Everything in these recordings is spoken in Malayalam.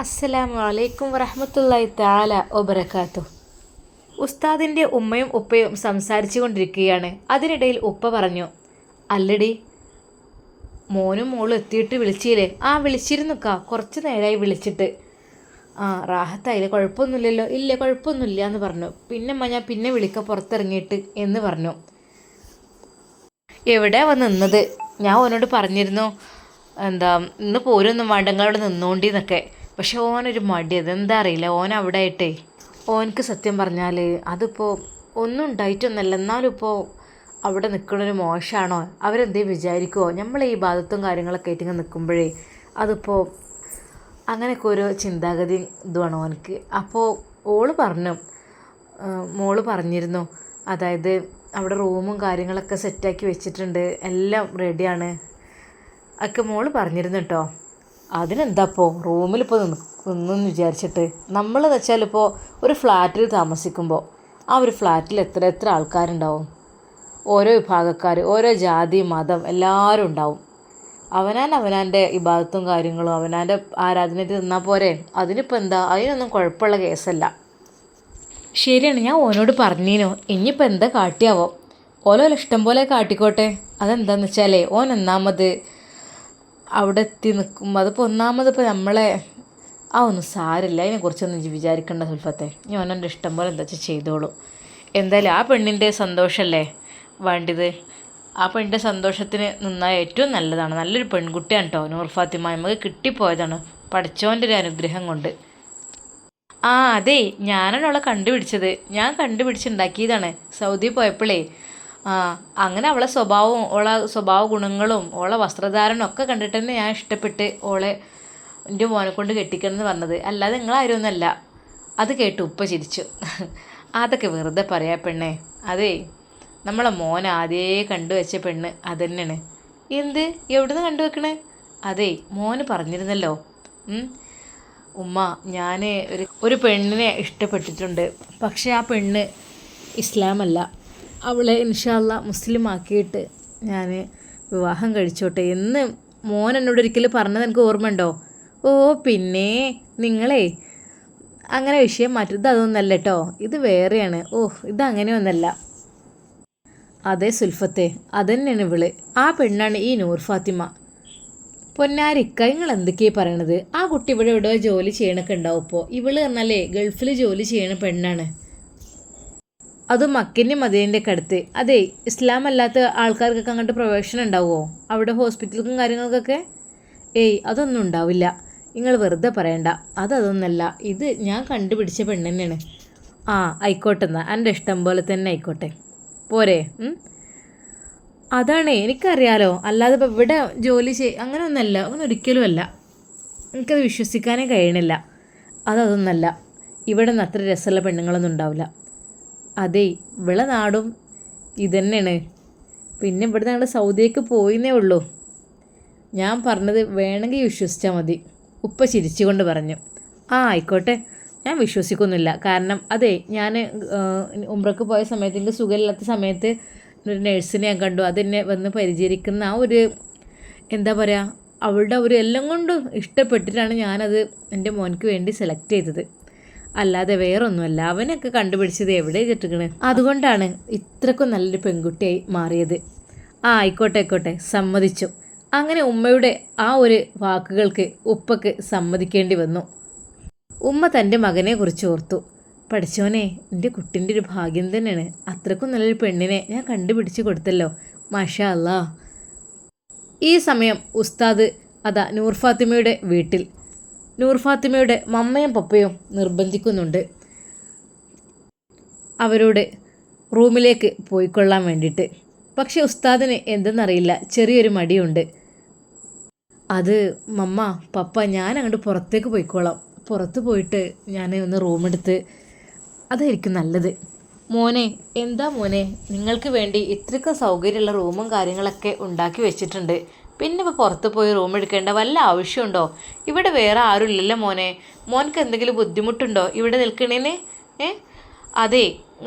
അസ്സലാമു അലൈക്കും വറഹ്മത്തുള്ളാഹി തആല വബറകാതുഹു. ഉസ്താദിൻ്റെ ഉമ്മയും ഉപ്പയും സംസാരിച്ചു കൊണ്ടിരിക്കുകയാണ്. അതിനിടയിൽ ഉപ്പ പറഞ്ഞു, അല്ലടി മോനും മോളും എത്തിയിട്ട് വിളിച്ചില്ലേ? ആ വിളിച്ചിരുന്നുക്കാ, കുറച്ച് നേരമായി വിളിച്ചിട്ട്. ആ റാഹത്തായില്ലേ? കുഴപ്പമൊന്നുമില്ലല്ലോ? ഇല്ല കുഴപ്പമൊന്നുമില്ല എന്ന് പറഞ്ഞു. പിന്നമ്മ ഞാൻ പിന്നെ വിളിക്കാം പുറത്തിറങ്ങിയിട്ട് എന്ന് പറഞ്ഞു. എവിടെ വന്ന് നിന്നത്? ഞാൻ ഓനോട് പറഞ്ഞിരുന്നു ഇന്ന് പോരൊന്നും വേണ്ട നിങ്ങളവിടെ നിന്നോണ്ടിന്നൊക്കെ. പക്ഷെ ഓനൊരു മടി, അതെന്താ അറിയില്ല. ഓൻ അവിടെ ആയിട്ടേ ഓനക്ക് സത്യം പറഞ്ഞാൽ അതിപ്പോൾ ഒന്നും ഉണ്ടായിട്ടൊന്നല്ല, എന്നാലും ഇപ്പോൾ അവിടെ നിൽക്കണൊരു മോശമാണോ, അവരെന്തേ വിചാരിക്കുമോ, നമ്മൾ ഈ ബാധത്തും കാര്യങ്ങളൊക്കെ ആയിട്ട് ഇങ്ങനെ നിൽക്കുമ്പോഴേ അതിപ്പോൾ അങ്ങനെയൊക്കെ ഓരോ ചിന്താഗതി ഇതുമാണ് ഓനക്ക്. അപ്പോൾ മോള് പറഞ്ഞിരുന്നു, അതായത് അവിടെ റൂമും കാര്യങ്ങളൊക്കെ സെറ്റാക്കി വെച്ചിട്ടുണ്ട്, എല്ലാം റെഡിയാണ് ഒക്കെ മോള് പറഞ്ഞിരുന്നു കേട്ടോ. അതിനെന്താപ്പോൾ റൂമിലിപ്പോൾ നിന്നെന്ന് വിചാരിച്ചിട്ട്, നമ്മളെന്ന് വെച്ചാൽ ഇപ്പോൾ ഒരു ഫ്ലാറ്റിൽ താമസിക്കുമ്പോൾ ആ ഒരു ഫ്ലാറ്റിൽ എത്ര ആൾക്കാരുണ്ടാവും, ഓരോ വിഭാഗക്കാർ, ഓരോ ജാതി മതം എല്ലാവരും ഉണ്ടാവും. അവനാൻ്റെ ഇബാദത്തും കാര്യങ്ങളും അവനാൻ്റെ ആരാധനയിൽ നിന്നാൽ പോരെ, അതിനിപ്പോൾ എന്താ, അതിനൊന്നും കുഴപ്പമുള്ള കേസല്ല. ശരിയാണ്, ഞാൻ ഓനോട് പറഞ്ഞീനോ, ഇനിയിപ്പോൾ എന്താ കാട്ടിയാവോ, ഓരോ ഇഷ്ടം പോലെ കാട്ടിക്കോട്ടെ. അതെന്താണെന്ന് വെച്ചാലേ ഓൻ ഒന്നാമത് അവിടെ എത്തി നിൽക്കുമ്പോൾ അതിപ്പോൾ ഒന്നാമതിപ്പോൾ നമ്മളെ ഒന്നും സാരില്ല, അതിനെക്കുറിച്ചൊന്നും വിചാരിക്കേണ്ട സുൽഫത്തെ. ഞാൻ ഓനൻ്റെ ഇഷ്ടം പോലെ എന്താ വെച്ചാൽ ചെയ്തോളൂ. എന്തായാലും ആ പെണ്ണിൻ്റെ സന്തോഷമല്ലേ വേണ്ടത്, ആ പെണ്ണിൻ്റെ സന്തോഷത്തിന് നിന്നാൽ ഏറ്റവും നല്ലതാണ്. നല്ലൊരു പെൺകുട്ടിയാണ് കേട്ടോ നൂർ ഫാത്തിമ, നമുക്ക് കിട്ടിപ്പോയതാണ് പഠിച്ചോൻ്റെ ഒരു അനുഗ്രഹം കൊണ്ട്. ആ അതെ, ഞാനാണ് അവളെ കണ്ടുപിടിച്ചത്, ഞാൻ കണ്ടുപിടിച്ചുണ്ടാക്കിയതാണ് സൗദി പോയപ്പോഴേ. അങ്ങനെ അവളെ സ്വഭാവ ഗുണങ്ങളും ഓളെ വസ്ത്രധാരണം ഒക്കെ കണ്ടിട്ട് തന്നെ ഞാൻ ഇഷ്ടപ്പെട്ട് ഓളെ എൻ്റെ മോനെ കൊണ്ട് കെട്ടിക്കണമെന്ന് പറഞ്ഞത്, അല്ലാതെ നിങ്ങളായിരുന്നല്ല. അത് കേട്ട് ഉപ്പ ചിരിച്ചു. അതൊക്കെ വെറുതെ പറയാ പെണ്ണേ, അതേ നമ്മളെ മോൻ ആദ്യേ കണ്ടുവച്ച പെണ്ണ് അതന്നെയാണ്. എന്ത്, എവിടുന്ന് കണ്ടുവെക്കണേ? അതേ മോന് പറഞ്ഞിരുന്നല്ലോ, ഉമ്മ ഞാൻ ഒരു പെണ്ണിനെ ഇഷ്ടപ്പെട്ടിട്ടുണ്ട്, പക്ഷേ ആ പെണ്ണ് ഇസ്ലാമല്ല, അവളെ ഇൻഷാ അല്ലാ മുസ്ലിം ആക്കിയിട്ട് ഞാൻ വിവാഹം കഴിച്ചോട്ടെ എന്ന് മോൻ എന്നോട് ഒരിക്കൽ പറഞ്ഞത് എനിക്ക് ഓർമ്മയുണ്ടോ? ഓ പിന്നെ നിങ്ങളെ അങ്ങനെ വിഷയം മാറ്റരുത്, അതൊന്നല്ല കേട്ടോ, ഇത് വേറെയാണ്. ഇതങ്ങനെയൊന്നല്ല. അതെ സുൽഫത്തെ, അതന്നെയാണ് ഇവള്, ആ പെണ്ണാണ് ഈ നൂർ ഫാത്തിമ. പൊന്നാരിക്ക, നിങ്ങൾ എന്തൊക്കെയാണ് പറയണത്? ആ കുട്ടി ഇവിടെ ജോലി ചെയ്യണൊക്കെ ഉണ്ടാവും. ഇപ്പോൾ ഇവള് പറഞ്ഞാലേ ഗൾഫിൽ ജോലി ചെയ്യണ പെണ്ണാണ്, അതും മക്കൻ്റെ മദീനൻ്റെ ഒക്കെ അടുത്ത്. അതെ, ഇസ്ലാം അല്ലാത്ത ആൾക്കാർക്കൊക്കെ അങ്ങോട്ട് പ്രവേശനം ഉണ്ടാവുമോ അവിടെ ഹോസ്പിറ്റലുക്കും കാര്യങ്ങൾക്കൊക്കെ? അതൊന്നും ഉണ്ടാവില്ല, നിങ്ങൾ വെറുതെ പറയണ്ട. അതൊന്നല്ല, ഇത് ഞാൻ കണ്ടുപിടിച്ച പെണ്ണ് തന്നെയാണ്. ആയിക്കോട്ടെ, എന്നാൽ എൻ്റെ ഇഷ്ടം പോലെ തന്നെ ആയിക്കോട്ടെ, പോരെ? അതാണ് എനിക്കറിയാലോ, അല്ലാതെ ഇപ്പോൾ ഇവിടെ ജോലി അങ്ങനെ ഒന്നല്ല, അങ്ങനെ ഒരിക്കലും അല്ല. എനിക്കത് വിശ്വസിക്കാനേ കഴിയണില്ല. അതൊന്നല്ല, ഇവിടെ നിന്ന് അത്ര രസമുള്ള പെണ്ണുങ്ങളൊന്നും ഉണ്ടാവില്ല. അതെ, ഇവിടെ നാടും ഇതന്നെയാണ്. പിന്നെ ഇവിടെ ഞങ്ങൾ സൗദിക്ക് പോയിന്നേ ഉള്ളൂ. ഞാൻ പറഞ്ഞത് വേണമെങ്കിൽ വിശ്വസിച്ചാൽ മതി, ഉപ്പ ചിരിച്ചുകൊണ്ട് പറഞ്ഞു. ആയിക്കോട്ടെ, ഞാൻ വിശ്വസിക്കൊന്നുമില്ല. കാരണം അതെ, ഞാൻ ഉംറക്ക് പോയ സമയത്ത്, എനിക്ക് സുഖമില്ലാത്ത സമയത്ത് ഒരു നഴ്സിനെ ഞാൻ കണ്ടു. അതെന്നെ വന്ന് പരിചരിക്കുന്ന ആ ഒരു എന്താ പറയുക, അവളുടെ ഒരു എല്ലാം കൊണ്ടും ഇഷ്ടപ്പെട്ടിട്ടാണ് ഞാനത് എൻ്റെ മോനക്ക് വേണ്ടി സെലക്ട് ചെയ്തത്, അല്ലാതെ വേറൊന്നുമല്ല. അവനൊക്കെ കണ്ടുപിടിച്ചത് എവിടെ ചെയ്തിട്ടിരിക്കണ്, അതുകൊണ്ടാണ് ഇത്രക്കും നല്ലൊരു പെൺകുട്ടിയായി മാറിയത്. ആയിക്കോട്ടെ സമ്മതിച്ചു. അങ്ങനെ ഉമ്മയുടെ ആ ഒരു വാക്കുകൾക്ക് ഉപ്പക്ക് സമ്മതിക്കേണ്ടി വന്നു. ഉമ്മ തൻ്റെ മകനെ കുറിച്ച് ഓർത്തു. പഠിച്ചോനെ, എൻ്റെ കുട്ടിൻ്റെ ഒരു ഭാഗ്യം തന്നെയാണ്, അത്രക്കും നല്ലൊരു പെണ്ണിനെ ഞാൻ കണ്ടുപിടിച്ച് കൊടുത്തല്ലോ, മാഷാ അല്ലാ. ഈ സമയം ഉസ്താദ് നൂർ ഫാത്തിമയുടെ വീട്ടിൽ. നൂർ ഫാത്തിമയുടെ മമ്മയും പപ്പയും നിർബന്ധിക്കുന്നുണ്ട് അവരോട് റൂമിലേക്ക് പോയിക്കൊള്ളാൻ വേണ്ടിയിട്ട്. പക്ഷെ ഉസ്താദിന് എന്തെന്നറിയില്ല, ചെറിയൊരു മടിയുണ്ട്. അത് മമ്മ പപ്പ, ഞാൻ അങ്ങോട്ട് പുറത്തേക്ക് പോയിക്കോളാം, പുറത്ത് പോയിട്ട് ഞാൻ ഒന്ന് റൂമെടുത്ത്, അതായിരിക്കും നല്ലത്. മോനെ, എന്താ മോനെ, നിങ്ങൾക്ക് വേണ്ടി ഇത്രയ്ക്ക് സൗകര്യമുള്ള റൂമും കാര്യങ്ങളൊക്കെ ഉണ്ടാക്കി വെച്ചിട്ടുണ്ട്, പിന്നെ ഇപ്പോൾ പുറത്ത് പോയി റൂം എടുക്കേണ്ട വല്ല ആവശ്യമുണ്ടോ? ഇവിടെ വേറെ ആരും ഇല്ലല്ലോ മോനെ, മോനക്ക് എന്തെങ്കിലും ബുദ്ധിമുട്ടുണ്ടോ ഇവിടെ നിൽക്കണേന്? അതെ,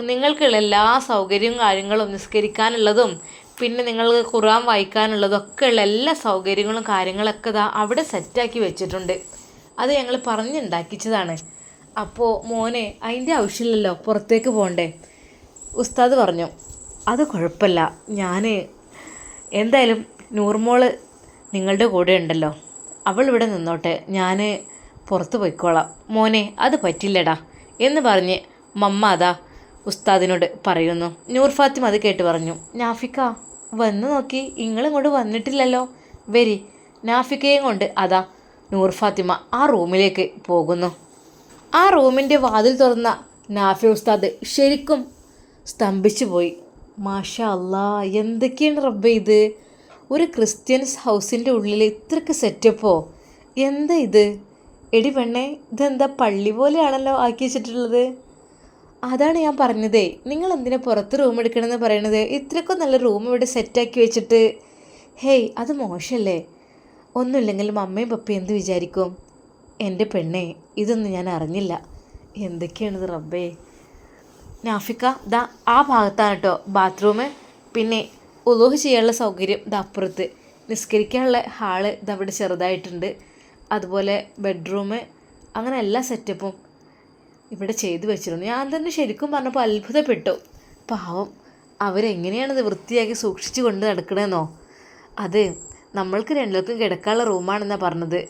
നിങ്ങൾക്കുള്ള എല്ലാ സൗകര്യവും കാര്യങ്ങളും, നിസ്കരിക്കാനുള്ളതും പിന്നെ നിങ്ങൾ ഖുർആൻ വായിക്കാനുള്ളതും ഒക്കെ ഉള്ള എല്ലാ സൗകര്യങ്ങളും കാര്യങ്ങളൊക്കെ അവിടെ സെറ്റാക്കി വെച്ചിട്ടുണ്ട്. അത് ഞങ്ങൾ പറഞ്ഞുണ്ടാക്കിച്ചതാണ്. അപ്പോൾ മോനെ അതിൻ്റെ ആവശ്യമില്ലല്ലോ, പുറത്തേക്ക് പോകണ്ടേ? ഉസ്താദ് പറഞ്ഞു. അത് കുഴപ്പമില്ല, ഞാൻ എന്തായാലും നൂർമോള് നിങ്ങളുടെ കൂടെ ഉണ്ടല്ലോ, അവൾ ഇവിടെ നിന്നോട്ടെ, ഞാൻ പുറത്ത് പോയിക്കോളാം. മോനെ അത് പറ്റില്ലടാ എന്ന് പറഞ്ഞ് മമ്മ അതാ ഉസ്താദിനോട് പറയുന്നു. നൂർ ഫാത്തിമ അത് കേട്ട് പറഞ്ഞു, നാഫിക്ക വന്ന് നോക്കി, നിങ്ങളിങ്ങോട്ട് വന്നിട്ടില്ലല്ലോ, വരി. നാഫിക്കയും കൊണ്ട് അതാ നൂർ ഫാത്തിമ ആ റൂമിലേക്ക് പോകുന്നു. ആ റൂമിൻ്റെ വാതിൽ തുറന്ന നാഫി ഉസ്താദ് ശരിക്കും സ്തംഭിച്ചു പോയി. മാഷാ അല്ലാ, എന്തൊക്കെയാണ് റബ്ബേ ഇത്? ഒരു ക്രിസ്ത്യൻസ് ഹൗസിൻ്റെ ഉള്ളിൽ ഇത്രയ്ക്ക് സെറ്റപ്പോ? എന്താ ഇത്? എടി പെണ്ണേ, ഇതെന്താ പള്ളി പോലെയാണല്ലോ ആക്കി വെച്ചിട്ടുള്ളത്. അതാണ് ഞാൻ പറഞ്ഞതേ, നിങ്ങൾ എന്തിനാ പുറത്ത് റൂം എടുക്കണമെന്ന് പറയണത്? ഇത്രയ്ക്കും നല്ല റൂം ഇവിടെ സെറ്റാക്കി വെച്ചിട്ട്. ഹേയ്, അത് മോശമല്ലേ? ഒന്നുമില്ലെങ്കിലും അമ്മയും പപ്പയും എന്ത് വിചാരിക്കും? എൻ്റെ പെണ്ണേ, ഇതൊന്നും ഞാൻ അറിഞ്ഞില്ല. എന്തൊക്കെയാണിത് റബ്ബേ. നാഫിക്ക ദാ ആ ഭാഗത്താണ് കേട്ടോ ബാത്റൂം. പിന്നെ ഉളൂഹ് ചെയ്യാനുള്ള സൗകര്യം ദാ അപ്പുറത്ത്. നിസ്കരിക്കാനുള്ള ഹാള് ഇതവിടെ ചെറുതായിട്ടുണ്ട്. അതുപോലെ ബെഡ്റൂം, അങ്ങനെ എല്ലാ സെറ്റപ്പും ഇവിടെ ചെയ്തു വെച്ചിരുന്നു. ഞാൻ തന്നെ ശരിക്കും പറഞ്ഞപ്പോൾ അത്ഭുതപ്പെട്ടു. പാവം, അവരെങ്ങനെയാണിത് വൃത്തിയാക്കി സൂക്ഷിച്ചു കൊണ്ട് നടക്കണമെന്നോ. അത് നമ്മൾക്ക് രണ്ടുപേർക്കും കിടക്കാനുള്ള റൂമാണെന്നാണ് പറഞ്ഞത്.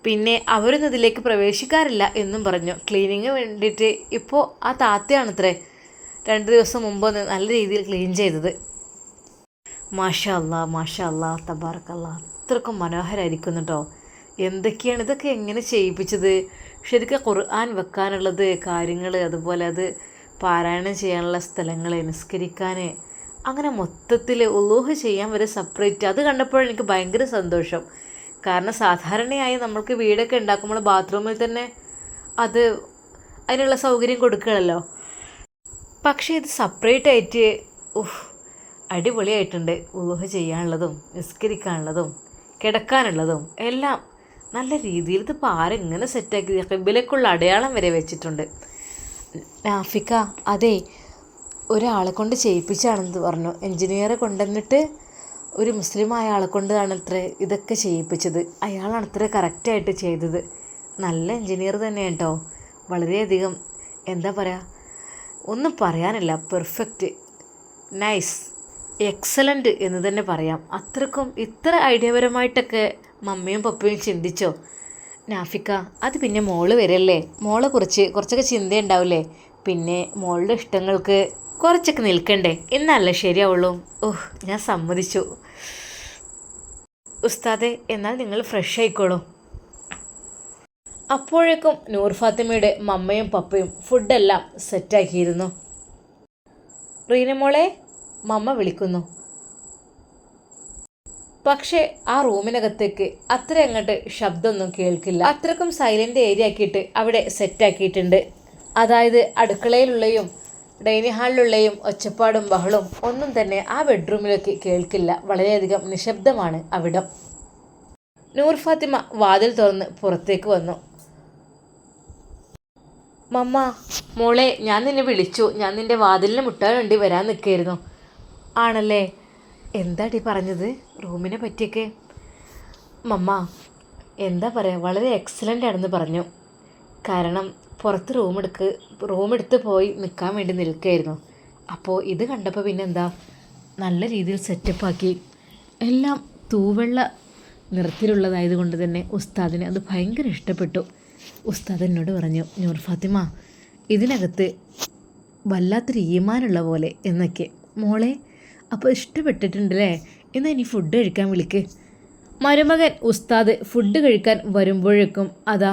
പിന്നെ അവരൊന്നും ഇതിലേക്ക് പ്രവേശിക്കാറില്ല എന്നും പറഞ്ഞു. ക്ലീനിങ് വേണ്ടിയിട്ട് ഇപ്പോൾ ആ താത്തയാണത്രേ 2 ദിവസം മുമ്പ് നല്ല രീതിയിൽ ക്ലീൻ ചെയ്തത്. മാഷാ അല്ലാ, മാഷാ അല്ലാ, തബാറക്കല്ലാ, അത്രക്കും മനോഹരമായിരിക്കുന്നു കേട്ടോ. എന്തൊക്കെയാണ് ഇതൊക്കെ എങ്ങനെ ചെയ്യിപ്പിച്ചത്? ശരിക്കും ഖുർആൻ വെക്കാനുള്ളത് കാര്യങ്ങൾ, അതുപോലെ അത് പാരായണം ചെയ്യാനുള്ള സ്ഥലങ്ങൾ, നിസ്കരിക്കാൻ, അങ്ങനെ മൊത്തത്തിൽ ഉളൂഹ് ചെയ്യാൻ വരെ സെപ്പറേറ്റ്. അത് കണ്ടപ്പോൾ എനിക്ക് ഭയങ്കര സന്തോഷം. കാരണം സാധാരണയായി നമ്മൾക്ക് വീടൊക്കെ ഉണ്ടാക്കുമ്പോൾ ബാത്റൂമിൽ തന്നെ അത് അതിനുള്ള സൗകര്യം കൊടുക്കണമല്ലോ. പക്ഷേ ഇത് സെപ്പറേറ്റ് ആയിട്ട് അടിപൊളിയായിട്ടുണ്ട്. ഉളൂഹ് ചെയ്യാനുള്ളതും നിസ്കരിക്കാനുള്ളതും കിടക്കാനുള്ളതും എല്ലാം നല്ല രീതിയിൽ. ഇതിപ്പോൾ ആരെങ്ങനെ സെറ്റാക്കി? ഖിബിലക്കുള്ള അടയാളം വരെ വെച്ചിട്ടുണ്ട്. നാഫിക്ക അതെ, ഒരാളെ കൊണ്ട് ചെയ്യിപ്പിച്ചാണെന്ന് പറഞ്ഞു. എൻജിനീയറെ കൊണ്ടുവന്നിട്ട് ഒരു മുസ്ലിമായ ആളെ കൊണ്ടാണ് ഇത്ര ഇതൊക്കെ ചെയ്യിപ്പിച്ചത്. അയാളാണ് ഇത്ര കറക്റ്റായിട്ട് ചെയ്തത്. നല്ല എൻജിനീയർ തന്നെ കേട്ടോ. വളരെയധികം എന്താ പറയുക, ഒന്നും പറയാനില്ല. പെർഫെക്റ്റ്, നൈസ്, എക്സലൻ്റ് എന്ന് തന്നെ പറയാം. അത്രക്കും ഇത്ര ഐഡിയപരമായിട്ടൊക്കെ മമ്മിയും പപ്പയും ചിന്തിച്ചോ? നാഫിക്ക അത് പിന്നെ മോള് വരല്ലേ, മോളെ കുറിച്ച് കുറച്ചൊക്കെ ചിന്തയുണ്ടാവില്ലേ, പിന്നെ മോളുടെ ഇഷ്ടങ്ങൾക്ക് കുറച്ചൊക്കെ നിൽക്കണ്ടേ, എന്നല്ലേ ശരിയാവുള്ളൂ. ഞാൻ സമ്മതിച്ചു ഉസ്താദെ, എന്നാൽ നിങ്ങൾ ഫ്രഷ് ആയിക്കോളൂ. അപ്പോഴേക്കും നൂർ ഫാത്തിമയുടെ മമ്മയും പപ്പയും ഫുഡെല്ലാം സെറ്റാക്കിയിരുന്നു. റീനമോളെ, മമ്മ വിളിക്കുന്നു. പക്ഷേ ആ റൂമിനകത്തേക്ക് അത്ര അങ്ങോട്ട് ശബ്ദമൊന്നും കേൾക്കില്ല. അത്രക്കും സൈലൻ്റ് ഏരിയ ആക്കിയിട്ട് അവിടെ സെറ്റാക്കിയിട്ടുണ്ട്. അതായത് അടുക്കളയിലുള്ളയും ഡൈനിങ് ഹാളിലുള്ളയും ഒച്ചപ്പാടും ബഹളും ഒന്നും തന്നെ ആ ബെഡ്റൂമിലേക്ക് കേൾക്കില്ല. വളരെയധികം നിശബ്ദമാണ് അവിടം. നൂർ ഫാത്തിമ വാതിൽ തുറന്ന് പുറത്തേക്ക് വന്നു. മമ്മ, മോളെ, ഞാൻ നിന്നെ വിളിച്ചു. ഞാൻ നിൻ്റെ വാതിലിന് മുട്ടാൻ വേണ്ടി വരാൻ നിൽക്കായിരുന്നു. ആണല്ലേ? എന്താടി പറഞ്ഞത് റൂമിനെ പറ്റിയൊക്കെ? മമ്മ എന്താ പറയുക, വളരെ എക്സലൻ്റ് ആണെന്ന് പറഞ്ഞു. കാരണം പുറത്ത് റൂമെടുത്ത് പോയി നിൽക്കാൻ വേണ്ടി നിൽക്കുകയായിരുന്നു. അപ്പോൾ ഇത് കണ്ടപ്പോൾ പിന്നെന്താ, നല്ല രീതിയിൽ സെറ്റപ്പാക്കി. എല്ലാം തൂവെള്ള നിറത്തിലുള്ളതായത് കൊണ്ട് തന്നെ ഉസ്താദിന് അത് ഭയങ്കര ഇഷ്ടപ്പെട്ടു. ഉസ്താദ് എന്നോട് പറഞ്ഞു, നൂർ ഫാത്തിമ ഇതിനകത്ത് വല്ലാത്തൊരു ഈമാനുള്ള പോലെ എന്നൊക്കെ. മോളെ അപ്പോൾ ഇഷ്ടപ്പെട്ടിട്ടുണ്ടല്ലേ, എന്നാൽ ഇനി ഫുഡ് കഴിക്കാൻ വിളിക്ക്. മരുമകൻ ഉസ്താദ് ഫുഡ് കഴിക്കാൻ വരുമ്പോഴേക്കും അതാ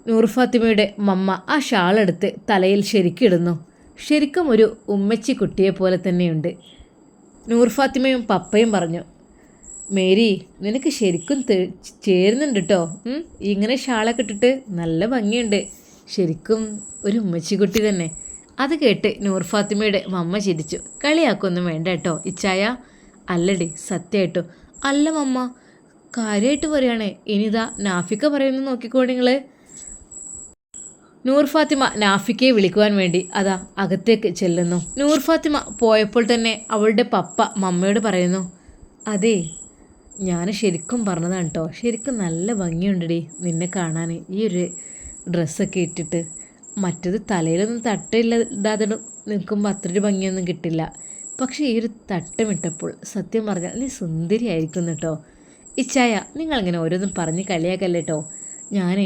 നൂർ ഫാത്തിമയുടെ മമ്മ ആ ഷാളെടുത്ത് തലയിൽ ശരിക്കിടുന്നു. ശരിക്കും ഒരു ഉമ്മച്ചി കുട്ടിയെ പോലെ തന്നെയുണ്ട്. നൂർ ഫാത്തിമയും പപ്പയും പറഞ്ഞു, മേരി നിനക്ക് ശരിക്കും ചേരുന്നുണ്ട് കേട്ടോ, ഇങ്ങനെ ഷാളൊക്കെ ഇട്ടിട്ട് നല്ല ഭംഗിയുണ്ട്, ശരിക്കും ഒരു ഉമ്മച്ചിക്കുട്ടി തന്നെ. അത് കേട്ട് നൂർ ഫാത്തിമയുടെ മമ്മ ചിരിച്ചു. കളിയാക്കൊന്നും വേണ്ട കേട്ടോ ഇച്ചായ. അല്ലടി, സത്യമായിട്ടോ. അല്ല മമ്മ, കാര്യമായിട്ട് പറയുകയാണേ. ഇനിതാ നാഫിക്ക പറയുന്നു, നോക്കിക്കോ നിങ്ങൾ. നൂർ ഫാത്തിമ നാഫിക്കയെ വിളിക്കുവാൻ വേണ്ടി അതാ അകത്തേക്ക് ചെല്ലുന്നു. നൂർ ഫാത്തിമ പോയപ്പോൾ തന്നെ അവളുടെ പപ്പ മമ്മയോട് പറയുന്നു, അതെ ഞാൻ ശരിക്കും പറഞ്ഞതാണ് കേട്ടോ, ശരിക്കും നല്ല ഭംഗിയുണ്ടടി നിന്നെ കാണാൻ ഈ ഒരു ഡ്രസ്സൊക്കെ ഇട്ടിട്ട്. മറ്റത് തലയിലൊന്നും ഇടാതെ നിൽക്കുമ്പോൾ അത്രയൊരു ഭംഗിയൊന്നും കിട്ടില്ല. പക്ഷേ ഈ ഒരു തട്ടമിട്ടപ്പോൾ സത്യം പറഞ്ഞാൽ നീ സുന്ദരിയായിരിക്കുന്നു കേട്ടോ. ഇച്ചായ നിങ്ങളിങ്ങനെ ഓരോന്നും പറഞ്ഞ് കളിയാക്കല്ലേ കേട്ടോ. ഞാൻ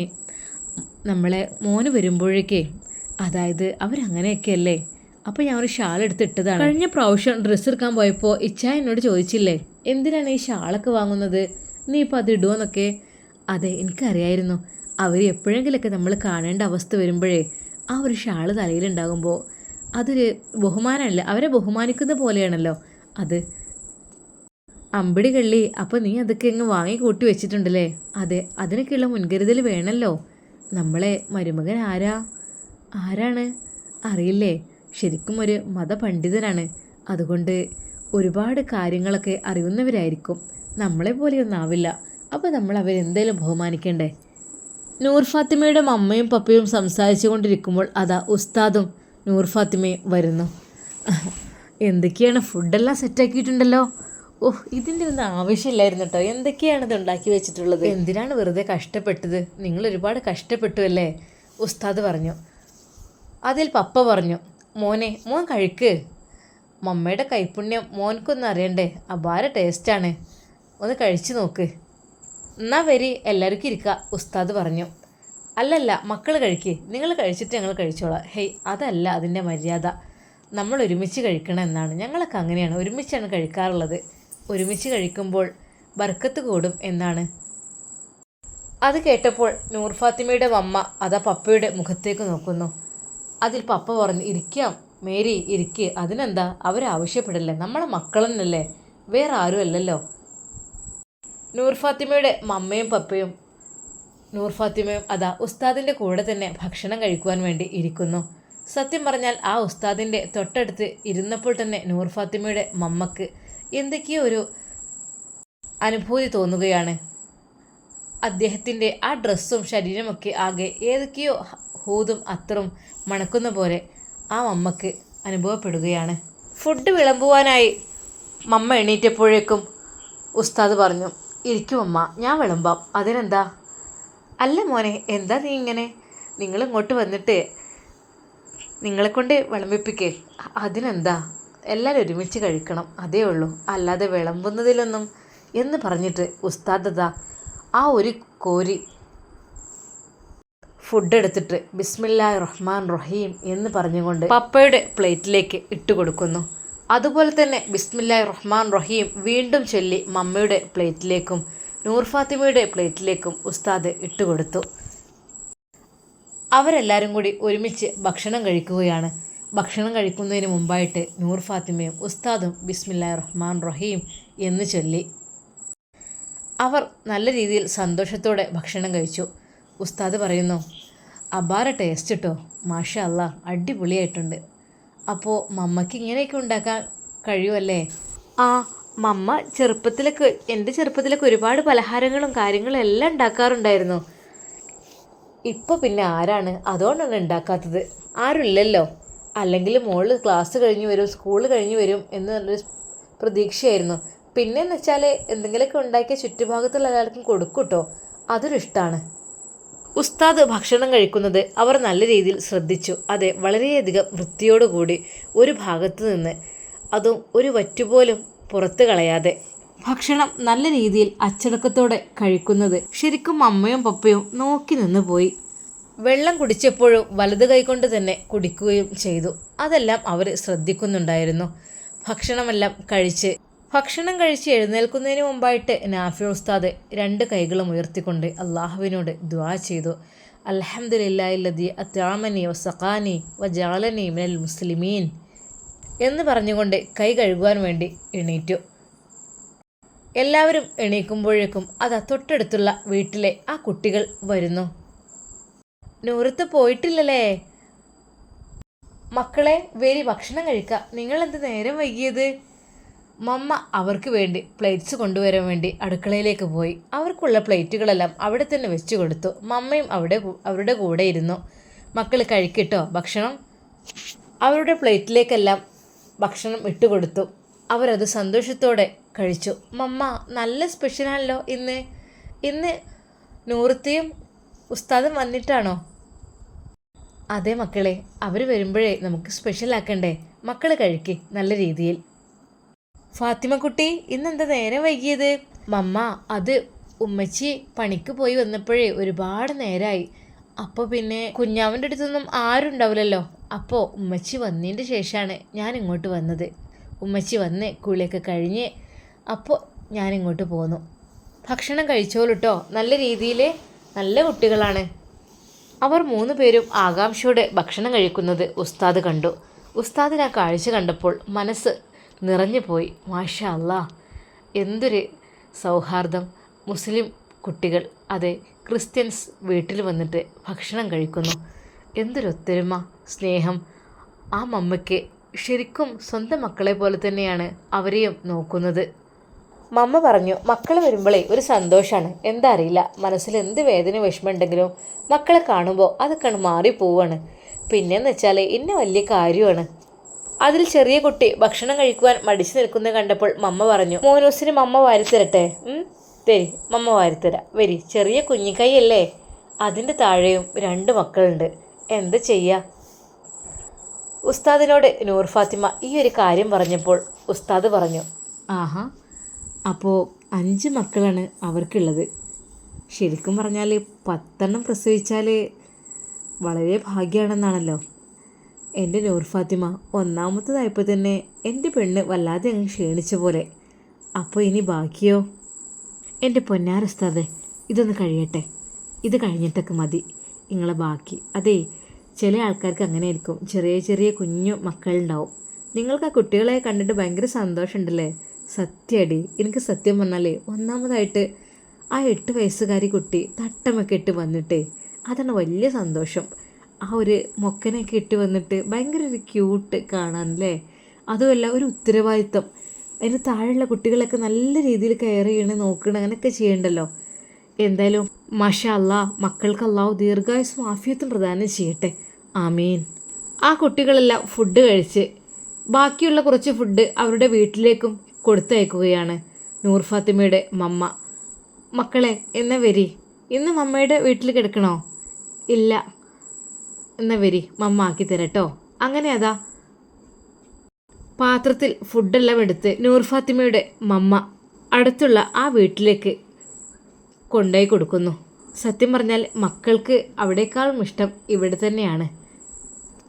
നമ്മളെ മോന് വരുമ്പോഴേക്കേ, അതായത് അവരങ്ങനെയൊക്കെയല്ലേ, അപ്പോൾ ഞാൻ ഒരു ഷാൾ എടുത്തിട്ടതാണ്. കഴിഞ്ഞ പ്രാവശ്യം ഡ്രസ്സ് എടുക്കാൻ പോയപ്പോൾ ഇച്ചായ എന്നോട് ചോദിച്ചില്ലേ എന്തിനാണ് ഈ ഷാളൊക്കെ വാങ്ങുന്നത്, നീ ഇപ്പോൾ അത് ഇടുമോയെന്നൊക്കെ. അതെ, എനിക്കറിയായിരുന്നു അവർ എപ്പോഴെങ്കിലൊക്കെ നമ്മൾ കാണേണ്ട അവസ്ഥ വരുമ്പോഴേ ആ ഒരു ഷാള് തലയിലുണ്ടാകുമ്പോൾ അതൊരു ബഹുമാനമല്ല, അവരെ ബഹുമാനിക്കുന്ന പോലെയാണല്ലോ അത്. അമ്പിടി കള്ളി, അപ്പോൾ നീ അതൊക്കെ അങ്ങ് വാങ്ങി കൂട്ടി വെച്ചിട്ടുണ്ടല്ലേ. അതെ, അതിനൊക്കെയുള്ള മുൻകരുതൽ വേണമല്ലോ. നമ്മളെ മരുമകൻ ആരാണ് അറിയില്ലേ, ശരിക്കും ഒരു മതപണ്ഡിതനാണ്. അതുകൊണ്ട് ഒരുപാട് കാര്യങ്ങളൊക്കെ അറിയുന്നവരായിരിക്കും, നമ്മളെ പോലെയൊന്നും ആവില്ല. അപ്പോൾ നമ്മൾ അവരെന്തായാലും ബഹുമാനിക്കണ്ടേ. നൂർ ഫാത്തിമയുടെ അമ്മയും പപ്പയും സംസാരിച്ചു കൊണ്ടിരിക്കുമ്പോൾ അതാ ഉസ്താദും നൂർ ഫാത്തിമയും വരുന്നു. എന്തൊക്കെയാണ്, ഫുഡെല്ലാം സെറ്റാക്കിയിട്ടുണ്ടല്ലോ. ഓഹ്, ഇതിൻ്റെ ഒന്നും ആവശ്യമില്ലായിരുന്നു കേട്ടോ. എന്തൊക്കെയാണ് ഇത് ഉണ്ടാക്കി വെച്ചിട്ടുള്ളത്, എന്തിനാണ് വെറുതെ കഷ്ടപ്പെട്ടത്, നിങ്ങൾ ഒരുപാട് കഷ്ടപ്പെട്ടു അല്ലേ, ഉസ്താദ് പറഞ്ഞു. അതിൽ പപ്പ പറഞ്ഞു, മോൻ കഴിക്ക്, മമ്മയുടെ കൈപ്പുണ്യം മോൻക്കൊന്നും അറിയണ്ടേ, അപാര ടേസ്റ്റാണ്, ഒന്ന് കഴിച്ചു നോക്ക്. എന്നാ വരി, എല്ലാവർക്കും ഇരിക്കുക, ഉസ്താദ് പറഞ്ഞു. അല്ലല്ല, മക്കൾ കഴിക്ക്, നിങ്ങൾ കഴിച്ചിട്ട് ഞങ്ങൾ കഴിച്ചോളാം. ഹേയ്, അതല്ല അതിൻ്റെ മര്യാദ, നമ്മൾ ഒരുമിച്ച് കഴിക്കണം എന്നാണ്, ഞങ്ങളൊക്കെ അങ്ങനെയാണ്, ഒരുമിച്ചാണ് കഴിക്കാറുള്ളത്, ഒരുമിച്ച് കഴിക്കുമ്പോൾ ബർക്കത്ത് കൂടും എന്നാണ്. അത് കേട്ടപ്പോൾ നൂർ ഫാത്തിമയുടെ അമ്മ അതാ പപ്പയുടെ മുഖത്തേക്ക് നോക്കുന്നു. അതിൽ പപ്പ പറഞ്ഞു, ഇരിക്കാം മേരി, ഇരിക്ക്, അതിനെന്താ, അവരാവശ്യപ്പെടില്ലേ, നമ്മളെ മക്കളെന്നല്ലേ, വേറെ ആരും അല്ലല്ലോ. നൂർ ഫാത്തിമയുടെ മമ്മയും പപ്പയും നൂർ ഫാത്തിമയും അതാ ഉസ്താദിൻ്റെ കൂടെ തന്നെ ഭക്ഷണം കഴിക്കുവാൻ വേണ്ടി ഇരിക്കുന്നു. സത്യം പറഞ്ഞാൽ ആ ഉസ്താദിൻ്റെ തൊട്ടടുത്ത് ഇരുന്നപ്പോൾ തന്നെ നൂർ ഫാത്തിമയുടെ മമ്മക്ക് എന്തൊക്കെയോ ഒരു അനുഭൂതി തോന്നുകയാണ്. അദ്ദേഹത്തിൻ്റെ ആ ഡ്രസ്സും ശരീരമൊക്കെ ആകെ ഏതൊക്കെയോ ഹൂതും അത്തറും മണക്കുന്ന പോലെ ആ മമ്മക്ക് അനുഭവപ്പെടുകയാണ്. ഫുഡ് വിളമ്പുവാനായി മമ്മ എണീറ്റപ്പോഴേക്കും ഉസ്താദ് പറഞ്ഞു, ഇരിക്കും അമ്മ, ഞാൻ വിളമ്പാം, അതിനെന്താ. അല്ല മോനെ, എന്താ നീ ഇങ്ങനെ, നിങ്ങളിങ്ങോട്ട് വന്നിട്ട് നിങ്ങളെക്കൊണ്ട് വിളമ്പിപ്പിക്കേ, അതിനെന്താ, എല്ലാവരും ഒരുമിച്ച് കഴിക്കണം, അതേ ഉള്ളൂ, അല്ലാതെ വിളമ്പുന്നതിലൊന്നും എന്ന് പറഞ്ഞിട്ട് ഉസ്താദ് ആ ഒരു കോരി ഫുഡ് എടുത്തിട്ട് ബിസ്മില്ലാഹിർ റഹ്മാൻ റഹീം എന്ന് പറഞ്ഞുകൊണ്ട് പപ്പയുടെ പ്ലേറ്റിലേക്ക് ഇട്ട് കൊടുക്കുന്നു. അതുപോലെ തന്നെ ബിസ്മില്ലാഹിർ റഹ്മാൻ റഹീം വീണ്ടും ചൊല്ലി മമ്മയുടെ പ്ലേറ്റിലേക്കും നൂർ ഫാത്തിമയുടെ പ്ലേറ്റിലേക്കും ഉസ്താദ് ഇട്ടുകൊടുത്തു. അവരെല്ലാവരും കൂടി ഒരുമിച്ച് ഭക്ഷണം കഴിക്കുകയാണ്. ഭക്ഷണം കഴിക്കുന്നതിന് മുമ്പായിട്ട് നൂർ ഫാത്തിമയും ഉസ്താദും ബിസ്മില്ലാഹിർ റഹ്മാൻ റഹീം എന്ന് ചൊല്ലി അവർ നല്ല രീതിയിൽ സന്തോഷത്തോടെ ഭക്ഷണം കഴിച്ചു. ഉസ്താദ് പറയുന്നു, അപാര ടേസ്റ്റ് കേട്ടോ, മാഷാ അല്ലാ, അടിപൊളിയായിട്ടുണ്ട്. അപ്പോൾ മമ്മയ്ക്ക് ഇങ്ങനെയൊക്കെ ഉണ്ടാക്കാൻ കഴിയുമല്ലേ. ആ, മമ്മ എൻ്റെ ചെറുപ്പത്തിലൊക്കെ ഒരുപാട് പലഹാരങ്ങളും കാര്യങ്ങളും എല്ലാം ഉണ്ടാക്കാറുണ്ടായിരുന്നു. ഇപ്പോൾ പിന്നെ ആരാണ് അതുകൊണ്ടാണ് ഉണ്ടാക്കാത്തത്, ആരുമില്ലല്ലോ. അല്ലെങ്കിൽ മോള് ക്ലാസ് കഴിഞ്ഞ് വരും, സ്കൂൾ കഴിഞ്ഞ് വരും എന്നൊരു പ്രതീക്ഷയായിരുന്നു. പിന്നെയെന്ന് വെച്ചാൽ എന്തെങ്കിലുമൊക്കെ ഉണ്ടാക്കിയ ചുറ്റുഭാഗത്തുള്ള എല്ലാവർക്കും കൊടുക്കും കേട്ടോ, അതൊരിഷ്ടമാണ്. ഉസ്താദ് ഭക്ഷണം കഴിക്കുന്നത് അവർ നല്ല രീതിയിൽ ശ്രദ്ധിച്ചു. അതെ, വളരെയധികം വൃത്തിയോടുകൂടി ഒരു ഭാഗത്ത് നിന്ന്, അതും ഒരു വറ്റുപോലും പുറത്ത് കളയാതെ ഭക്ഷണം നല്ല രീതിയിൽ അച്ചടക്കത്തോടെ കഴിക്കുന്നത് ശരിക്കും അമ്മയും പപ്പയും നോക്കി നിന്ന് പോയി. വെള്ളം കുടിച്ചപ്പോഴും വലത് കൈകൊണ്ട് തന്നെ കുടിക്കുകയും ചെയ്തു. അതെല്ലാം അവർ ശ്രദ്ധിക്കുന്നുണ്ടായിരുന്നു. ഭക്ഷണം കഴിച്ച് എഴുന്നേൽക്കുന്നതിന് മുമ്പായിട്ട് നാഫി ഉസ്താദ് 2 കൈകളും ഉയർത്തിക്കൊണ്ട് അള്ളാഹുവിനോട് ദുആ ചെയ്തു. അൽഹംദുലില്ലാഹില്ലദീ അത്അമനി വസഖാനി വജഅലനി മിനൽ മുസ്ലിമീൻ എന്ന് പറഞ്ഞുകൊണ്ട് കൈ കഴുകുവാൻ വേണ്ടി എണീറ്റു. എല്ലാവരും എണീക്കുമ്പോഴേക്കും അതാ തൊട്ടടുത്തുള്ള വീട്ടിലെ ആ കുട്ടികൾ വരുന്നു. നൂറത്ത് പോയിട്ടില്ലല്ലേ മക്കളെ, വേരി ഭക്ഷണം കഴിക്കുക, നിങ്ങളെന്ത് നേരം വൈകിയത്. മമ്മ അവർക്ക് വേണ്ടി പ്ലേറ്റ്സ് കൊണ്ടുവരാൻ വേണ്ടി അടുക്കളയിലേക്ക് പോയി. അവർക്കുള്ള പ്ലേറ്റുകളെല്ലാം അവിടെ തന്നെ വെച്ച് കൊടുത്തു. മമ്മയും അവരുടെ കൂടെ ഇരുന്നു. മക്കൾ കഴിക്കിട്ടോ ഭക്ഷണം. അവരുടെ പ്ലേറ്റിലേക്കെല്ലാം ഭക്ഷണം ഇട്ട് കൊടുത്തു. അവരത് സന്തോഷത്തോടെ കഴിച്ചു. മമ്മ നല്ല സ്പെഷ്യലാണല്ലോ ഇന്ന്. ഇന്ന് നൂറത്തെയും ഉസ്താദും വന്നിട്ടാണോ? അതെ മക്കളെ, അവർ വരുമ്പോഴേ നമുക്ക് സ്പെഷ്യലാക്കണ്ടേ. മക്കൾ കഴിക്ക് നല്ല രീതിയിൽ. ഫാത്തിമ കുട്ടി, ഇന്നെന്താ നേരം വൈകിയത്? മമ്മ, അത് ഉമ്മച്ചി പണിക്ക് പോയി വന്നപ്പോഴേ ഒരുപാട് നേരമായി. അപ്പോൾ പിന്നെ കുഞ്ഞാവിൻ്റെ അടുത്തൊന്നും ആരും ഉണ്ടാവില്ലല്ലോ. അപ്പോൾ ഉമ്മച്ചി വന്നതിൻ്റെ ശേഷമാണ് ഞാൻ ഇങ്ങോട്ട് വന്നത്. ഉമ്മച്ചി വന്ന് കുളിയൊക്കെ കഴിഞ്ഞ് അപ്പോൾ ഞാൻ ഇങ്ങോട്ട് പോന്നു. ഭക്ഷണം കഴിച്ചോളൂ കേട്ടോ. നല്ല രീതിയിൽ നല്ല കുട്ടികളാണ്. അവർ 3 പേരും ആകാംക്ഷയോടെ ഭക്ഷണം കഴിക്കുന്നത് ഉസ്താദ് കണ്ടു. ഉസ്താദിന് ആ കാഴ്ച കണ്ടപ്പോൾ മനസ്സ് നിറഞ്ഞു പോയി. മാഷാ അല്ലാ, എന്തൊരു സൗഹാർദ്ദം. മുസ്ലിം കുട്ടികൾ, അതെ, ക്രിസ്ത്യൻസ് വീട്ടിൽ വന്നിട്ട് ഭക്ഷണം കഴിക്കുന്നു. എന്തൊരു ഒത്തൊരുമ, സ്നേഹം. ആ മമ്മയ്ക്ക് ശരിക്കും സ്വന്തം മക്കളെ പോലെ തന്നെയാണ് അവരെയും നോക്കുന്നത്. മമ്മ പറഞ്ഞു, മക്കൾ വരുമ്പോഴേ ഒരു സന്തോഷമാണ്. എന്താ അറിയില്ല, മനസ്സിൽ എന്ത് വേദന വിഷമമുണ്ടെങ്കിലും മക്കളെ കാണുമ്പോൾ അതൊക്കെ മാറിപ്പോവാണ്. പിന്നെയെന്ന് വെച്ചാൽ ഇന്ന വലിയ കാര്യമാണ്. അതിൽ ചെറിയ കുട്ടി ഭക്ഷണം കഴിക്കുവാൻ മടിച്ചു നിൽക്കുന്നത് കണ്ടപ്പോൾ മമ്മ പറഞ്ഞു, മോനൂസിന് മമ്മ വാരിത്തരട്ടെ? തരി, മമ്മ വാരിത്തരാം. വരി, ചെറിയ കുഞ്ഞിക്കൈയല്ലേ. അതിൻ്റെ താഴെയും 2 മക്കളുണ്ട്. എന്താ ചെയ്യുക? ഉസ്താദിനോട് നൂർ ഫാത്തിമ ഈ ഒരു കാര്യം പറഞ്ഞപ്പോൾ ഉസ്താദ് പറഞ്ഞു, ആഹാ, അപ്പോൾ 5 മക്കളാണ് അവർക്കുള്ളത്. ശരിക്കും പറഞ്ഞാൽ 10 പ്രസവിച്ചാൽ വളരെ ഭാഗ്യമാണെന്നാണല്ലോ. എൻ്റെ നൂർ ഫാത്തിമ, ഒന്നാമത്തതായപ്പോൾ തന്നെ എൻ്റെ പെണ്ണ് വല്ലാതെ അങ്ങ് ക്ഷീണിച്ച പോലെ. അപ്പോൾ ഇനി ബാക്കിയോ? എൻ്റെ പൊന്നാറുസ്താദ്, ഇതൊന്ന് കഴിയട്ടെ. ഇത് കഴിഞ്ഞിട്ടൊക്കെ മതി നിങ്ങളെ ബാക്കി. അതേ, ചില ആൾക്കാർക്ക് അങ്ങനെ ആയിരിക്കും, ചെറിയ ചെറിയ കുഞ്ഞു മക്കളുണ്ടാവും. നിങ്ങൾക്ക് ആ കുട്ടികളെ കണ്ടിട്ട് ഭയങ്കര സന്തോഷമുണ്ടല്ലേ? സത്യടി, എനിക്ക് സത്യം പറഞ്ഞാലേ ഒന്നാമതായിട്ട് ആ 8 വയസ്സുകാരി കുട്ടി തട്ടമൊക്കെ ഇട്ട് വന്നിട്ടേ, അതാണ് വലിയ സന്തോഷം. ആ ഒരു മൊക്കനൊക്കെ ഇട്ട് വന്നിട്ട് ഭയങ്കര ഒരു ക്യൂട്ട് കാണാനല്ലേ. അതുമല്ല ഒരു ഉത്തരവാദിത്വം. അതിന് താഴെയുള്ള കുട്ടികളൊക്കെ നല്ല രീതിയിൽ കെയർ ചെയ്യണം, നോക്കണം, അങ്ങനെയൊക്കെ ചെയ്യണ്ടല്ലോ. എന്തായാലും മാഷാ അല്ലാ, മക്കൾക്ക് അല്ലാഹു ദീർഘായുസ്സും ആഫിയത്തും പ്രദാനം ചെയ്യട്ടെ. ആമീൻ. ആ കുട്ടികളെല്ലാം ഫുഡ് കഴിച്ച് ബാക്കിയുള്ള കുറച്ച് ഫുഡ് അവരുടെ വീട്ടിലേക്കും കൊടുത്തയക്കുകയാണ് നൂർ ഫാത്തിമയുടെ മമ്മ. മക്കളെ, എന്നാ വരി, ഇന്ന് മമ്മയുടെ വീട്ടിൽ കിടക്കണോ? ഇല്ല, എന്നാ വരി, മമ്മ ആക്കി തരട്ടോ. അങ്ങനെ അതാ പാത്രത്തിൽ ഫുഡെല്ലാം എടുത്ത് നൂർ ഫാത്തിമയുടെ മമ്മ അടുത്തുള്ള ആ വീട്ടിലേക്ക് കൊണ്ടുപോയി കൊടുക്കുന്നു. സത്യം പറഞ്ഞാൽ മക്കൾക്ക് അവിടേക്കാളും ഇഷ്ടം ഇവിടെ തന്നെയാണ്.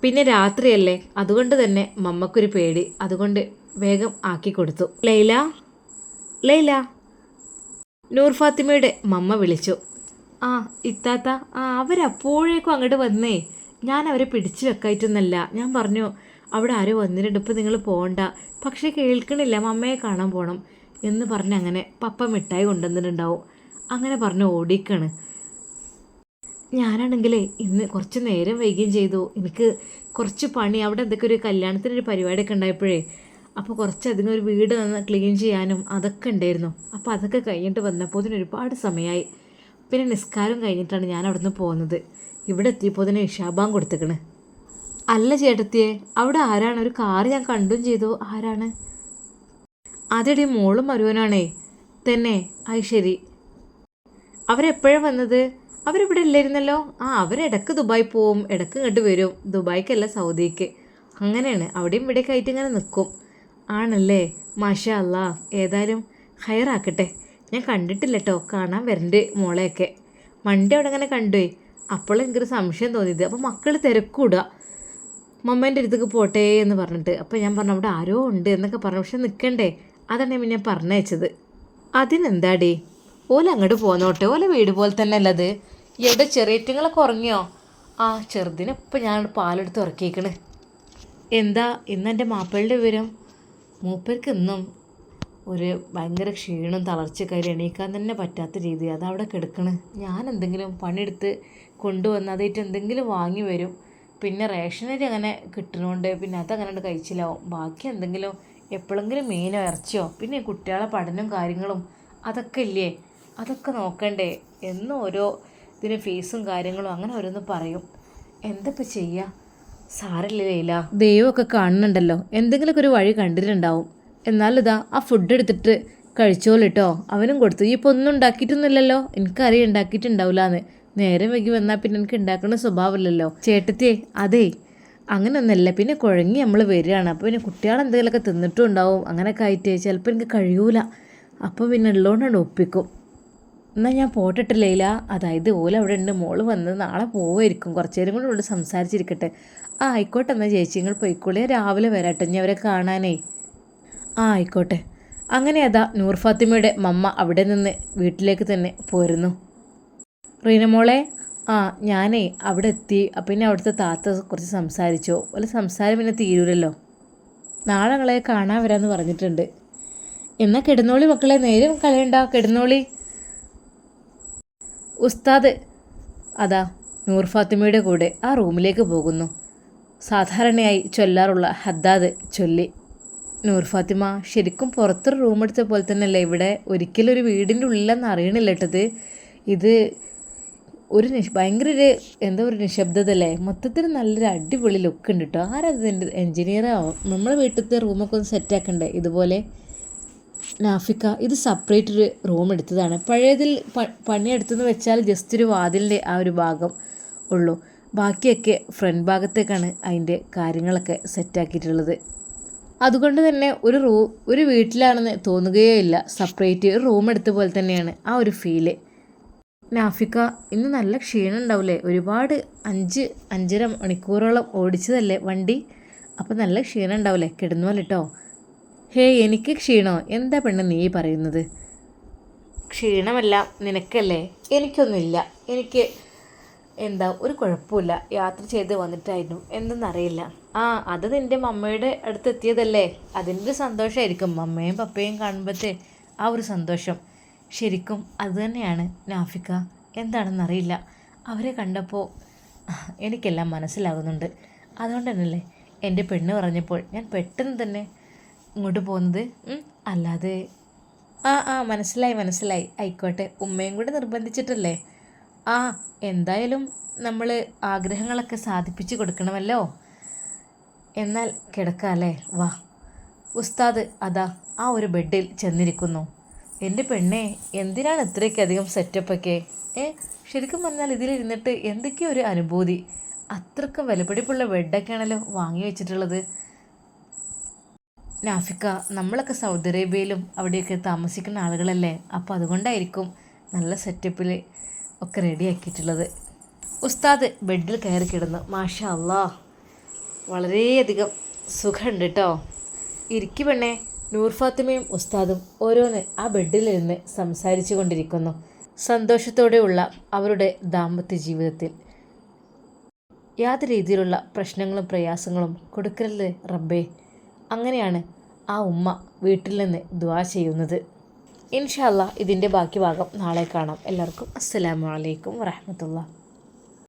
പിന്നെ രാത്രിയല്ലേ, അതുകൊണ്ട് തന്നെ മമ്മക്കൊരു പേടി. അതുകൊണ്ട് വേഗം ആക്കി കൊടുത്തു. ലൈല, ലൈല, നൂർ ഫാത്തിമയുടെ മമ്മ വിളിച്ചു. ആ ഇത്താത്ത, അവരപ്പോഴേക്കും അങ്ങോട്ട് വന്നേ. ഞാൻ അവരെ പിടിച്ചു വെക്കായിട്ടൊന്നല്ല. ഞാൻ പറഞ്ഞു അവിടെ ആരോ വന്നിട്ടുണ്ട്, ഇപ്പം നിങ്ങൾ പോകണ്ട. പക്ഷേ കേൾക്കണില്ല, മമ്മയെ കാണാൻ പോകണം എന്ന് പറഞ്ഞ് അങ്ങനെ പപ്പ മിഠായി കൊണ്ടുവന്നിട്ടുണ്ടാവും. അങ്ങനെ പറഞ്ഞ് ഓടിക്കാണ്. ഞാനാണെങ്കിലേ ഇന്ന് കുറച്ച് നേരം വൈകുകയും ചെയ്തു. എനിക്ക് കുറച്ച് പണി, അവിടെ എന്തൊക്കെ ഒരു കല്യാണത്തിനൊരു പരിപാടിയൊക്കെ ഉണ്ടായപ്പോഴേ, അപ്പോൾ കുറച്ചധികം ഒരു വീട് വന്ന് ക്ലീൻ ചെയ്യാനും അതൊക്കെ ഉണ്ടായിരുന്നു. അപ്പോൾ അതൊക്കെ കഴിഞ്ഞിട്ട് വന്നപ്പോൾ ഒരുപാട് സമയമായി. പിന്നെ നിസ്കാരം കഴിഞ്ഞിട്ടാണ് ഞാൻ അവിടെ നിന്ന് പോകുന്നത്. ഇവിടെ എത്തിയപ്പോൾ ഇഷാബാൻ കൊടുത്തേക്കണ്. അല്ല ചേട്ടത്തിയെ, അവിടെ ആരാണ്? ഒരു കാറ് ഞാൻ കണ്ടും ചെയ്തു. ആരാണ്? അതെടി മോളും മരുവനാണേ. തന്നെ? അത് ശരി. അവരെപ്പോഴാണ് വന്നത്? അവരിവിടെ ഇല്ലായിരുന്നല്ലോ. അവരിടക്ക് ദുബായ് പോവും, ഇടക്ക് ഇങ്ങോട്ട് വരും. ദുബായ്ക്കല്ല, സൗദിക്ക്. അങ്ങനെയാണ്, അവിടെയും ഇവിടെയൊക്കെ ആയിട്ട് ഇങ്ങനെ നിൽക്കും. ആണല്ലേ? മാഷാ അല്ലാ. ഏതായാലും ഹയറാക്കട്ടെ. ഞാൻ കണ്ടിട്ടില്ല കേട്ടോ, കാണാൻ വരണ്ട് മോളെയൊക്കെ. മണ്ടി അവിടെ അങ്ങനെ കണ്ടുപോയി. അപ്പോൾ എനിക്കൊരു സംശയം തോന്നിയത്. അപ്പോൾ മക്കൾ തിരക്കൂടുക, മമ്മേൻ്റെ അടുത്തേക്ക് പോട്ടെ എന്ന് പറഞ്ഞിട്ട്. അപ്പോൾ ഞാൻ പറഞ്ഞു അവിടെ ആരോ ഉണ്ട് എന്നൊക്കെ പറഞ്ഞു. പക്ഷെ നിൽക്കണ്ടേ, അതാണ് പിന്നെ ഞാൻ പറഞ്ഞയച്ചത്. അതിനെന്താടി, ഓല അങ്ങോട്ട് പോന്നോട്ടെ, ഓല വീട് പോലെ തന്നെ അല്ലത്. എവിടെ ചെറിയറ്റുങ്ങളൊക്കെ ഉറങ്ങിയോ? ചെറുതിനിപ്പോൾ ഞാൻ പാലെടുത്ത് ഉറക്കിയേക്കണ്. എന്താ ഇന്ന് എൻ്റെ മാപ്പിളുടെ വിവരം? മൂപ്പർക്ക് ഇന്നും ഒരു ഭയങ്കര ക്ഷീണം, തളർച്ചക്കാരി, എണീക്കാൻ തന്നെ പറ്റാത്ത രീതി. അതവിടെ കിടക്കണ്. ഞാൻ എന്തെങ്കിലും പണിയെടുത്ത് കൊണ്ടുവന്ന് അതായിട്ട് എന്തെങ്കിലും വാങ്ങി വരും. പിന്നെ റേഷനരി അങ്ങനെ കിട്ടുന്നതുകൊണ്ട് പിന്നെ അതങ്ങനെ കഴിച്ചില്ലാവും. ബാക്കി എന്തെങ്കിലും എപ്പോഴെങ്കിലും മീനോ ഇറച്ചിയോ, പിന്നെ കുട്ടികളെ പഠനവും കാര്യങ്ങളും അതൊക്കെ ഇല്ലേ, അതൊക്കെ നോക്കണ്ടേ. എന്നും ഓരോ ഇതിന് ഫീസും കാര്യങ്ങളും അങ്ങനെ ഓരോന്ന് പറയും. എന്തപ്പോൾ ചെയ്യുക? സാരല്ലേ ലൈല, ദൈവമൊക്കെ കാണുന്നുണ്ടല്ലോ, എന്തെങ്കിലുമൊക്കെ ഒരു വഴി കണ്ടിട്ടുണ്ടാവും. എന്നാലിതാ ആ ഫുഡ് എടുത്തിട്ട് കഴിച്ചോളിട്ടോ. അവനും കൊടുത്തു. ഈ ഇപ്പോൾ ഒന്നും ഉണ്ടാക്കിയിട്ടൊന്നുമില്ലല്ലോ. എനിക്കറിയാം ഉണ്ടാക്കിയിട്ടുണ്ടാവില്ലാന്ന്. നേരെ വൈകി വന്നാൽ പിന്നെ എനിക്ക് ഉണ്ടാക്കുന്ന സ്വഭാവമില്ലല്ലോ. ചേട്ടത്തിയേ അതേ അങ്ങനെയൊന്നുമല്ല, പിന്നെ കുഴങ്ങി നമ്മൾ വരികയാണ്. അപ്പോൾ പിന്നെ കുട്ടികളെന്തെങ്കിലുമൊക്കെ തിന്നിട്ടും ഉണ്ടാവും. അങ്ങനെയൊക്കെ ആയിട്ട് ചിലപ്പോൾ എനിക്ക് കഴിയൂല. അപ്പോൾ പിന്നെ ഉള്ളതുകൊണ്ടാണ് ഒപ്പിക്കും. എന്നാൽ ഞാൻ പോട്ടിട്ടില്ല. അതായത് ഓല അവിടെ ഉണ്ട്, മോള് വന്ന് നാളെ പോവുമായിരിക്കും. കുറച്ച് നേരം കൂടെ ഇവിടെ സംസാരിച്ചിരിക്കട്ടെ. ആ ആയിക്കോട്ടെ, എന്നാൽ ചേച്ചി നിങ്ങൾ പോയിക്കോളേ, രാവിലെ വരാട്ടെ ഇനി അവരെ കാണാനേ. ആ ആയിക്കോട്ടെ. അങ്ങനെ അതാ നൂർ ഫാത്തിമയുടെ മമ്മ അവിടെ നിന്ന് വീട്ടിലേക്ക് തന്നെ പോരുന്നു. റീന മോളെ, ആ ഞാനേ അവിടെ എത്തി. അപ്പം പിന്നെ അവിടുത്തെ താത്ത കുറച്ച് സംസാരിച്ചോ. അല്ല സംസാരം പിന്നെ തീരൂലല്ലോ. നാളെ ഞങ്ങളെ കാണാൻ വരാമെന്ന് പറഞ്ഞിട്ടുണ്ട്. എന്നാൽ കിടന്നോളി മക്കളെ, നേരം കളയണ്ട, കിടന്നോളി. ഉസ്താദ് അതാ നൂർ ഫാത്തിമയുടെ കൂടെ ആ റൂമിലേക്ക് പോകുന്നു. സാധാരണയായി ചൊല്ലാറുള്ള ഹദ്ദാദ് ചൊല്ലി. നൂർ ഫാത്തിമ ശരിക്കും പുറത്തൊരു റൂം എടുത്ത പോലെ തന്നെയല്ലേ ഇവിടെ? ഒരിക്കലും ഒരു വീടിൻ്റെ ഉള്ളിലെന്ന് അറിയണില്ല കേട്ടത്. ഇത് ഒരു ഭയങ്കര ഒരു എന്താ ഒരു നിശബ്ദത അല്ലേ? മൊത്തത്തിൽ നല്ലൊരു അടിപൊളി ലുക്ക് ഉണ്ട് കേട്ടോ. ആരത് എൻജിനീയർ ആവും. നമ്മളെ വീട്ടിലത്തെ റൂമൊക്കെ ഒന്ന് സെറ്റാക്കണ്ടേ ഇതുപോലെ? നാഫിക്ക ഇത് സെപ്പറേറ്റ് ഒരു റൂം എടുത്തതാണ്. പഴയതിൽ പണിയെടുത്തെന്ന് വെച്ചാൽ ജസ്റ്റ് ഒരു വാതിലിൻ്റെ ആ ഒരു ഭാഗം ഉള്ളൂ. ബാക്കിയൊക്കെ ഫ്രണ്ട് ഭാഗത്തേക്കാണ് അതിൻ്റെ കാര്യങ്ങളൊക്കെ സെറ്റാക്കിയിട്ടുള്ളത്. അതുകൊണ്ട് തന്നെ ഒരു വീട്ടിലാണെന്ന് തോന്നുകയേ ഇല്ല. സെപ്പറേറ്റ് ഒരു റൂം എടുത്ത പോലെ തന്നെയാണ് ആ ഒരു ഫീല്. നാഫിക്ക ഇന്ന് നല്ല ക്ഷീണം ഉണ്ടാവില്ലേ? ഒരുപാട് 5-5.5 മണിക്കൂറോളം ഓടിച്ചതല്ലേ വണ്ടി? അപ്പോൾ നല്ല ക്ഷീണം ഉണ്ടാവില്ലേ? കിടന്നുപോലെ കേട്ടോ. ഹേ എനിക്ക് ക്ഷീണോ? എന്താ പെണ്ണ് നീ പറയുന്നത്? ക്ഷീണമല്ല നിനക്കല്ലേ, എനിക്കൊന്നുമില്ല. എനിക്ക് എന്താ ഒരു കുഴപ്പമില്ല. യാത്ര ചെയ്ത് വന്നിട്ടായിരുന്നു, എന്തെന്നറിയില്ല. ആ അത് നിൻ്റെ മമ്മയുടെ അടുത്ത് എത്തിയതല്ലേ, അതിൻ്റെ ഒരു സന്തോഷമായിരിക്കും. മമ്മയും പപ്പയും കാണുമ്പോഴത്തെ ആ ഒരു സന്തോഷം ശരിക്കും അതുതന്നെയാണ് നാഫിക്ക. എന്താണെന്നറിയില്ല, അവരെ കണ്ടപ്പോൾ എനിക്കെല്ലാം മനസ്സിലാകുന്നുണ്ട്. അതുകൊണ്ട് തന്നെയല്ലേ എൻ്റെ പെണ്ണ് പറഞ്ഞപ്പോൾ ഞാൻ പെട്ടെന്ന് തന്നെ ഇങ്ങോട്ട് പോകുന്നത്. അല്ലാതെ മനസ്സിലായി. ആയിക്കോട്ടെ, ഉമ്മയും കൂടെ നിർബന്ധിച്ചിട്ടല്ലേ? എന്തായാലും നമ്മൾ ആഗ്രഹങ്ങളൊക്കെ സാധിപ്പിച്ച് കൊടുക്കണമല്ലോ. എന്നാൽ കിടക്കാല്ലേ? വാ. ഉസ്താദ് അതാ ആ ഒരു ബെഡിൽ ചെന്നിരിക്കുന്നു. എൻ്റെ പെണ്ണെ, എന്തിനാണ് ഇത്രയ്ക്കധികം സെറ്റപ്പൊക്കെ? ശരിക്കും പറഞ്ഞാൽ ഇതിലിരുന്നിട്ട് എന്തൊക്കെയോ ഒരു അനുഭൂതി. അത്രയ്ക്ക് വിലപിടിപ്പുള്ള ബെഡൊക്കെയാണല്ലോ വാങ്ങി വെച്ചിട്ടുള്ളത്. നാഫിക്ക, നമ്മളൊക്കെ സൗദി അറേബ്യയിലും അവിടെയൊക്കെ താമസിക്കുന്ന ആളുകളല്ലേ, അപ്പോൾ അതുകൊണ്ടായിരിക്കും നല്ല സെറ്റപ്പിൽ ഒക്കെ റെഡിയാക്കിയിട്ടുള്ളത്. ഉസ്താദ് ബെഡിൽ കയറി കിടന്നു. മാഷാ അല്ലാ, വളരെയധികം സുഖമുണ്ട് കേട്ടോ. ഇരിക്കു പെണ്ണെ. നൂർ ഫാത്തിമയും ഉസ്താദും ഓരോന്ന് ആ ബെഡിലിരുന്ന് സംസാരിച്ചു കൊണ്ടിരിക്കുന്നു. സന്തോഷത്തോടെയുള്ള അവരുടെ ദാമ്പത്യ ജീവിതത്തിൽ യാതൊരു രീതിയിലുള്ള പ്രശ്നങ്ങളും പ്രയാസങ്ങളും കൊടുക്കരുത് റബ്ബേ. അങ്ങനെയാണ് ആ ഉമ്മ വീട്ടിൽ നിന്ന് ദുആ ചെയ്യുന്നത്. ഇൻഷാ അല്ലാ ഇതിൻ്റെ ബാക്കി ഭാഗം നാളെ കാണാം. എല്ലാവർക്കും അസ്സലാമു അലൈക്കും വറഹ്മത്തുള്ളാഹി.